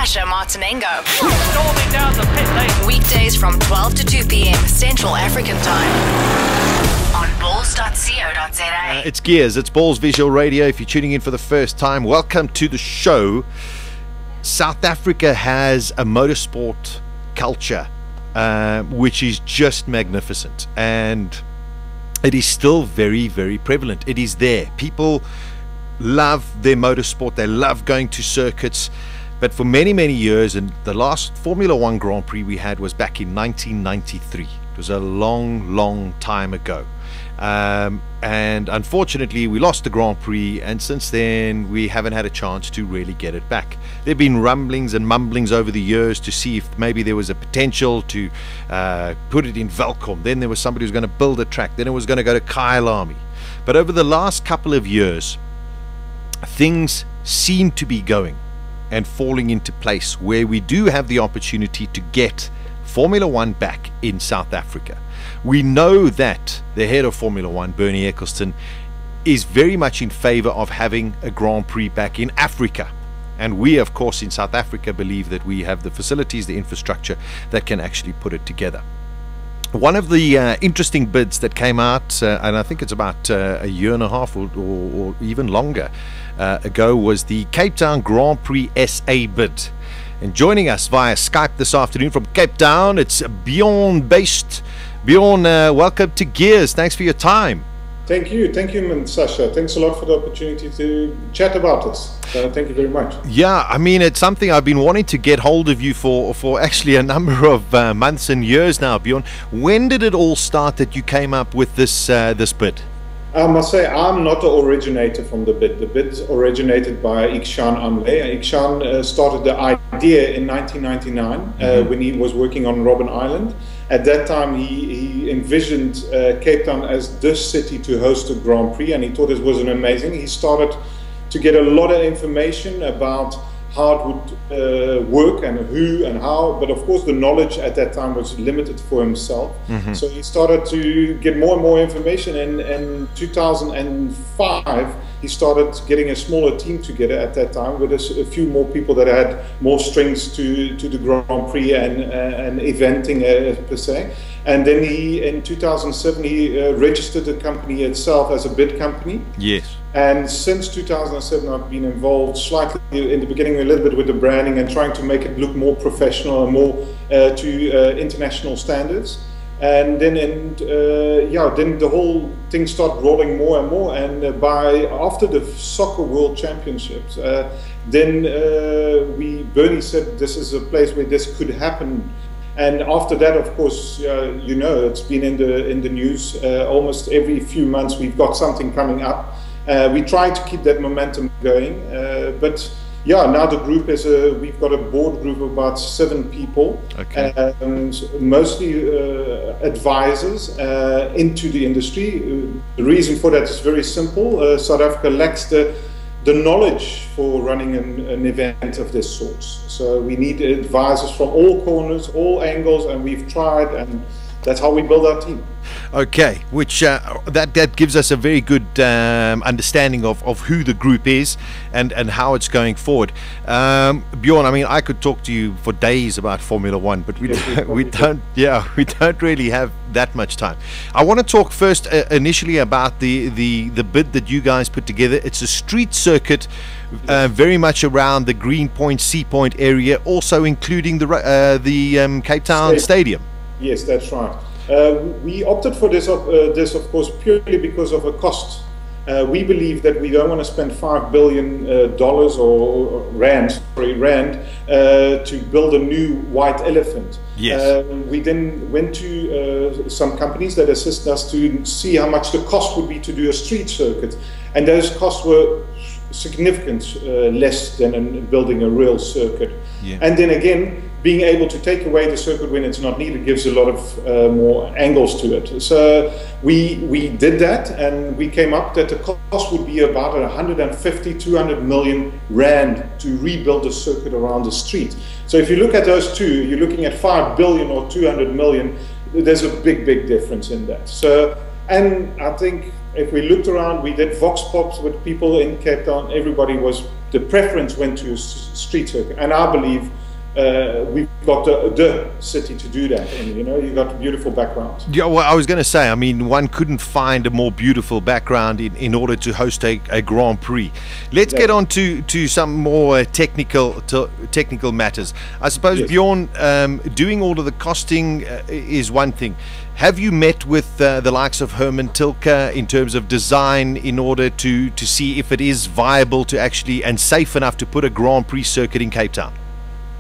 Sasha Martinengo. Storming down the pit lane. Weekdays from 12 to 2 p.m. Central African Time on balls.co.za. It's Gears, it's Balls Visual Radio. If you're tuning in for the first time, welcome to the show. South Africa has a motorsport culture which is just magnificent, and it is still very, very prevalent. It is there. People love their motorsport. They love going to circuits. But for many, many years, and the last Formula One Grand Prix we had was back in 1993. It was a long, long time ago. And unfortunately, we lost the Grand Prix, and since then, we haven't had a chance to really get it back. There have been rumblings and mumblings over the years to see if maybe there was a potential to put it in Velkom. Then there was somebody who was going to build a track. Then it was going to go to Kyalami. But over the last couple of years, things seem to be going and falling into place where we do have the opportunity to get Formula One back in South Africa. We know that the head of Formula One, Bernie Eccleston, is very much in favor of having a Grand Prix back in Africa. And we, of course, in South Africa believe that we have the facilities, the infrastructure that can actually put it together. One of the interesting bids that came out, and I think it's about a year and a half or even longer ago, was the Cape Town Grand Prix SA bid. And joining us via Skype this afternoon from Cape Town, it's Bjorn Buyst. Bjorn, welcome to Gears. Thanks for your time. Thank you, Sasha. Thanks a lot for the opportunity to chat about this. Thank you very much. Yeah, I mean, it's something I've been wanting to get hold of you for actually a number of months and years now, Bjorn. When did it all start that you came up with this bid? I must say, I'm not the originator from the bid. The bid originated by Ikshan Amle. Ikshan started the idea in 1999 when he was working on Robben Island. At that time, he envisioned Cape Town as the city to host a Grand Prix, and he thought it was an amazing. He started to get a lot of information about how it would work and who and how, but of course the knowledge at that time was limited for himself. So he started to get more and more information, and in 2005 he started getting a smaller team together at that time with a few more people that had more strings to the Grand Prix and eventing per se. And then in 2007 he registered the company itself as a bid company. Yes. And since 2007, I've been involved slightly in the beginning a little bit with the branding and trying to make it look more professional and more to international standards. And then, then the whole thing started rolling more and more. And after the Soccer World Championships, then Bernie said this is a place where this could happen. And after that, of course, it's been in the news almost every few months. We've got something coming up. We try to keep that momentum going, but now the group is we've got a board group of about 7 people, mostly advisors into the industry. The reason for that is very simple. South Africa lacks the knowledge for running an event of this sort. So we need advisors from all corners, all angles, and we've tried, and that's how we build our team. Okay, which that gives us a very good understanding of who the group is and how it's going forward. Bjorn, I mean, I could talk to you for days about Formula One, but we don't really have that much time. I want to talk first initially about the bid that you guys put together. It's a street circuit, very much around the Green Point, Sea Point area, also including the Cape Town Stadium. Yes, that's right. We opted for this, of course, purely because of a cost. We believe that we don't want to spend $5 billion or rand to build a new white elephant. Yes. We then went to some companies that assist us to see how much the cost would be to do a street circuit, and those costs were significant, less than building a real circuit. Yeah. And then again, being able to take away the circuit when it's not needed gives a lot of more angles to it. So we did that, and we came up that the cost would be about 150-200 million rand to rebuild the circuit around the street. So if you look at those two, you're looking at 5 billion or 200 million. There's a big difference in that. So, and I think if we looked around, we did vox pops with people in Cape Town. Everybody was the preference went to street circuit. And I believe we've got the city to do that. And, you know, you've got beautiful backgrounds. Yeah, well, I was going to say, I mean, one couldn't find a more beautiful background in order to host a Grand Prix. Let's get on to some more technical matters. I suppose, Yes. Bjorn, doing all of the costing is one thing. Have you met with the likes of Herman Tilke in terms of design in order to see if it is viable to actually and safe enough to put a Grand Prix circuit in Cape Town?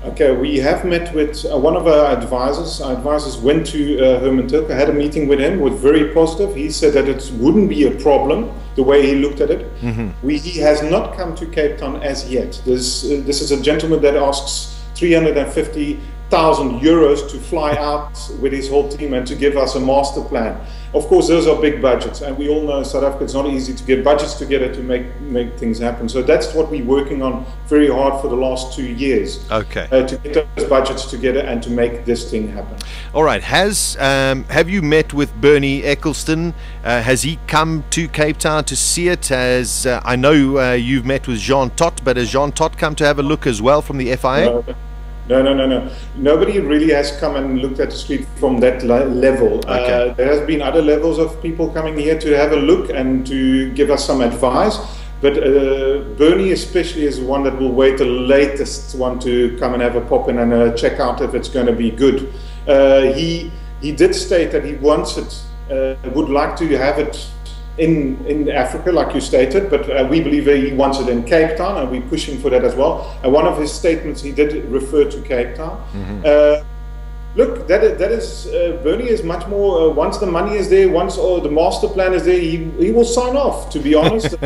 Okay, we have met with one of our advisors. Our advisors went to Herman Tilke, had a meeting with him, was very positive. He said that it wouldn't be a problem, the way he looked at it. He has not come to Cape Town as yet. This is a gentleman that asks 350,000 euros to fly out with his whole team and to give us a master plan. Of course, those are big budgets, and we all know in South Africa it's not easy to get budgets together to make things happen. So that's what we're working on very hard for the last 2 years. Okay. To get those budgets together and to make this thing happen. All right. Have you met with Bernie Eccleston? Has he come to Cape Town to see it? I know you've met with Jean Tot, but has Jean Tot come to have a look as well from the FIA? No. Nobody really has come and looked at the street from that level. Okay. There has been other levels of people coming here to have a look and to give us some advice. But Bernie especially is one that will wait the latest one to come and have a pop in and check out if it's going to be good. He did state that he wants it, would like to have it in Africa, like you stated, but we believe he wants it in Cape Town, and we're pushing for that as well. And one of his statements, he did refer to Cape Town. Look, that is Bernie is much more. Once the money is there, once the master plan is there, he will sign off. To be honest,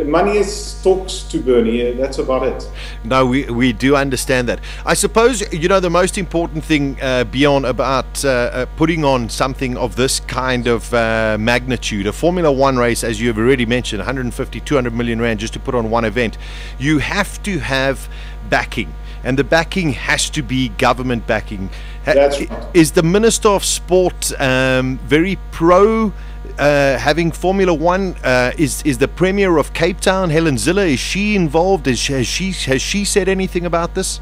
money talks to Bernie. That's about it. No, we do understand that. I suppose, you know, the most important thing, Bjorn, about putting on something of this kind of magnitude, a Formula One race, as you have already mentioned, 150, 200 million rand just to put on one event, you have to have backing. And the backing has to be government backing. That's right. Is the Minister of Sport very pro having Formula One? Is the Premier of Cape Town, Helen Zille, is she involved? Has she said anything about this?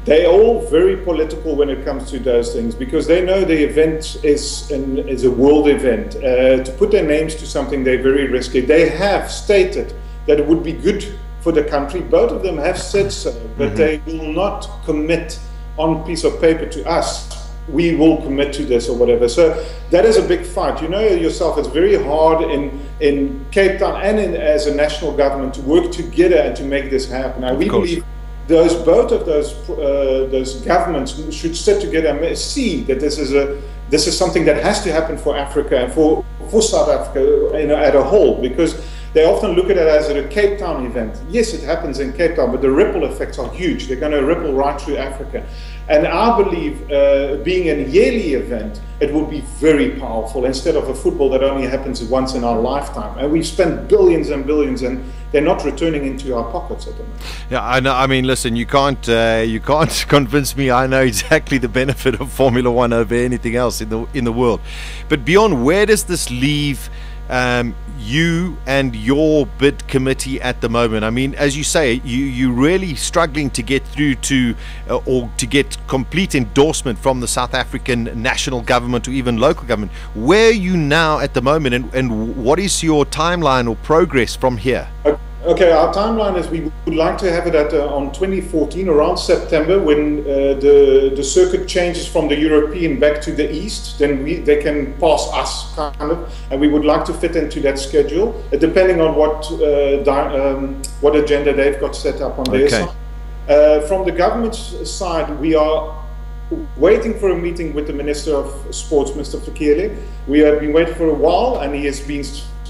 They're all very political when it comes to those things, because they know the event is a world event. To put their names to something, they're very risky. They have stated that it would be good for the country. Both of them have said so, but they will not commit on piece of paper to us. We will commit to this or whatever. So that is a big fight. You know yourself, it's very hard in Cape Town and as a national government to work together and to make this happen. And we believe both of those governments should sit together and see that this is something that has to happen for Africa and for South Africa, you know, at a whole, because they often look at it as a Cape Town event. Yes, it happens in Cape Town, but the ripple effects are huge. They're going to ripple right through Africa. And I believe being a yearly event, it would be very powerful instead of a football that only happens once in our lifetime. And we've spent billions and billions, and they're not returning into our pockets at the moment. Yeah, I know. I mean, listen, you can't convince me. I know exactly the benefit of Formula One over anything else in the world. But Bjorn, where does this leave you and your bid committee at the moment? I mean, as you say, you're really struggling to get through to or to get complete endorsement from the South African national government or even local government. Where are you now at the moment, and what is your timeline or progress from here? Okay, our timeline is we would like to have it on 2014, around September, when the circuit changes from the European back to the East. Then they can pass us, kind of, and we would like to fit into that schedule, depending on what agenda they've got set up on their side. From the government's side, we are waiting for a meeting with the Minister of Sports, Mr. Verkeerle. We have been waiting for a while, and he has been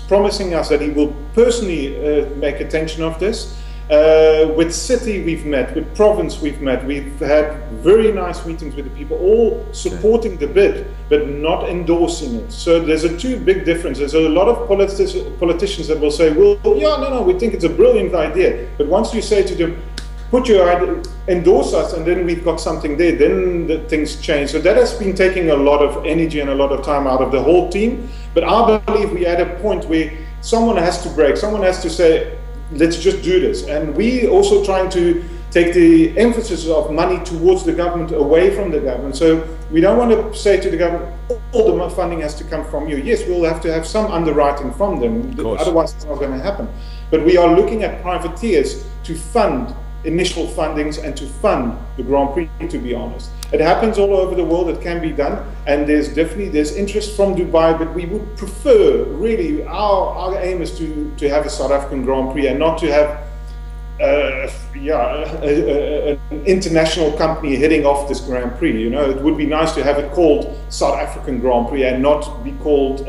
promising us that he will personally make attention of this. With city we've met, with province we've met, we've had very nice meetings with the people, all supporting the bid, but not endorsing it. So there's a two big differences. There's a lot of politicians that will say, well, yeah, no, we think it's a brilliant idea. But once you say to them, put your idea, endorse us, and then we've got something there, then the things change. So that has been taking a lot of energy and a lot of time out of the whole team. But I believe we're at a point where someone has to break. Someone has to say, let's just do this. And we also trying to take the emphasis of money towards the government away from the government. So we don't want to say to the government, all the funding has to come from you. Yes, we'll have to have some underwriting from them, otherwise it's not going to happen. But we are looking at privateers to fund initial fundings and to fund the Grand Prix, to be honest. It happens all over the world, it can be done, and there's interest from Dubai, but we would prefer, really, our aim is to have a South African Grand Prix and not to have an international company heading off this Grand Prix. You know, it would be nice to have it called South African Grand Prix and not be called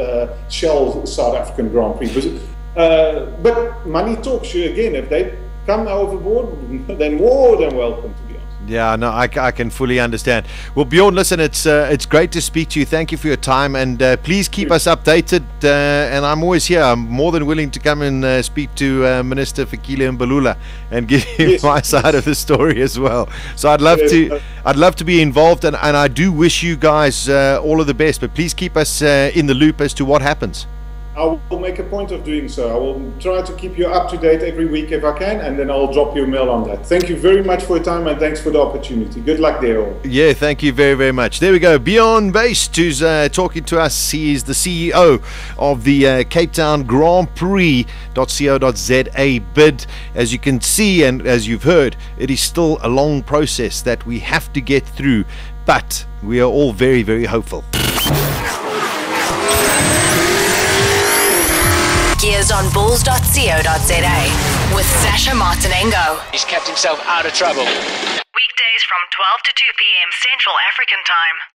Shell South African Grand Prix. But money talks. Again, if they come overboard, they're more than welcome, to be honest. Yeah, no, I can fully understand. Well, Bjorn, listen, it's great to speak to you. Thank you for your time, and please keep us updated. And I'm always here. I'm more than willing to come and speak to Minister Fikile Mbalula and give him my side of the story as well. So I'd love to be involved, and I do wish you guys all of the best. But please keep us in the loop as to what happens. I will make a point of doing so. I will try to keep you up to date every week if I can, and then I'll drop you a mail on that. Thank you very much for your time, and thanks for the opportunity. Good luck there all. Yeah, thank you very, very much. There we go. Bjorn Buyst, who's talking to us. He is the CEO of the Cape Town Grand Prix.co.za bid. As you can see, and as you've heard, it is still a long process that we have to get through, but we are all very, very hopeful. Gears on bulls.co.za with Sasha Martinengo. He's kept himself out of trouble. Weekdays from 12 to 2 p.m. Central African Time.